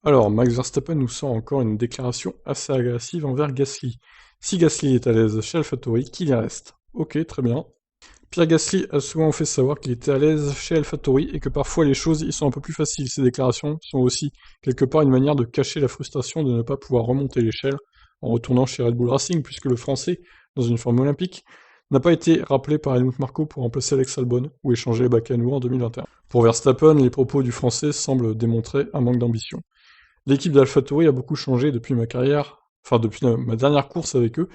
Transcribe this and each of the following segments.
Alors, Max Verstappen nous sort encore une déclaration assez agressive envers Gasly. Si Gasly est à l'aise chez AlphaTauri, qu'il y reste. Ok, très bien. Pierre Gasly a souvent fait savoir qu'il était à l'aise chez AlphaTauri et que parfois les choses y sont un peu plus faciles. Ces déclarations sont aussi quelque part une manière de cacher la frustration de ne pas pouvoir remonter l'échelle en retournant chez Red Bull Racing, puisque le Français, dans une forme olympique, n'a pas été rappelé par Helmut Marko pour remplacer Alex Albon ou échanger les Baccano en 2021. Pour Verstappen, les propos du Français semblent démontrer un manque d'ambition. L'équipe d'AlphaTauri a beaucoup changé depuis ma carrière, enfin depuis ma dernière course avec eux,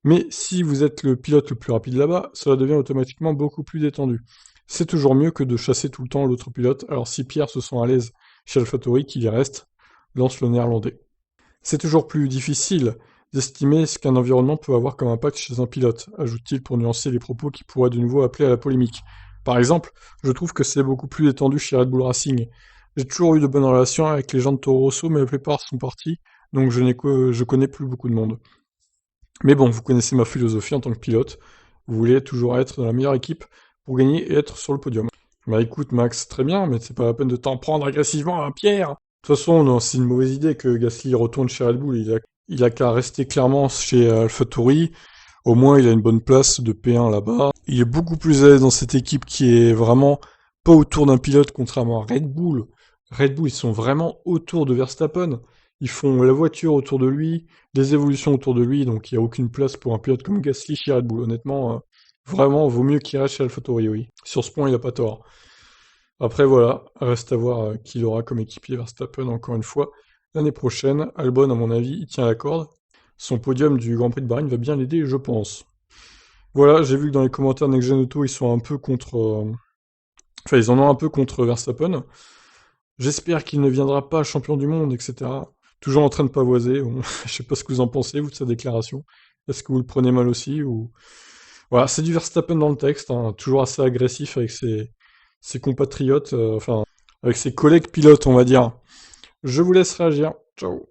mais si vous êtes le pilote le plus rapide là-bas, cela devient automatiquement beaucoup plus détendu. C'est toujours mieux que de chasser tout le temps l'autre pilote, alors si Pierre se sent à l'aise chez AlphaTauri, qu'il y reste, lance le néerlandais. C'est toujours plus difficile d'estimer ce qu'un environnement peut avoir comme impact chez un pilote, ajoute-t-il pour nuancer les propos qui pourraient de nouveau appeler à la polémique. Par exemple, je trouve que c'est beaucoup plus détendu chez Red Bull Racing. J'ai toujours eu de bonnes relations avec les gens de Toro Rosso, mais la plupart sont partis, donc je connais plus beaucoup de monde. Mais bon, vous connaissez ma philosophie en tant que pilote. Vous voulez toujours être dans la meilleure équipe pour gagner et être sur le podium. Bah écoute Max, très bien, mais c'est pas la peine de t'en prendre agressivement à Pierre. De toute façon, non, c'est une mauvaise idée que Gasly retourne chez Red Bull. Il a qu'à rester clairement chez AlphaTauri. Au moins, il a une bonne place de P1 là-bas. Il est beaucoup plus à l'aise dans cette équipe qui est vraiment pas autour d'un pilote, contrairement à Red Bull. Red Bull, ils sont vraiment autour de Verstappen. Ils font la voiture autour de lui, des évolutions autour de lui, donc il n'y a aucune place pour un pilote comme Gasly chez Red Bull. Honnêtement, vraiment, vaut mieux qu'il reste chez AlphaTauri, oui. Sur ce point, il n'a pas tort. Après, voilà, reste à voir qui il aura comme équipier Verstappen, encore une fois. L'année prochaine, Albon, à mon avis, il tient la corde. Son podium du Grand Prix de Bahreïn va bien l'aider, je pense. Voilà, j'ai vu que dans les commentaires Next Gen Auto, ils sont un peu contre... Enfin, ils en ont un peu contre Verstappen. J'espère qu'il ne viendra pas champion du monde, etc. Toujours en train de pavoiser. Bon, je sais pas ce que vous en pensez, vous, de sa déclaration. Est-ce que vous le prenez mal aussi ou... Voilà, c'est du Verstappen dans le texte, hein, toujours assez agressif avec ses compatriotes, enfin, avec ses collègues pilotes, on va dire. Je vous laisse réagir. Ciao.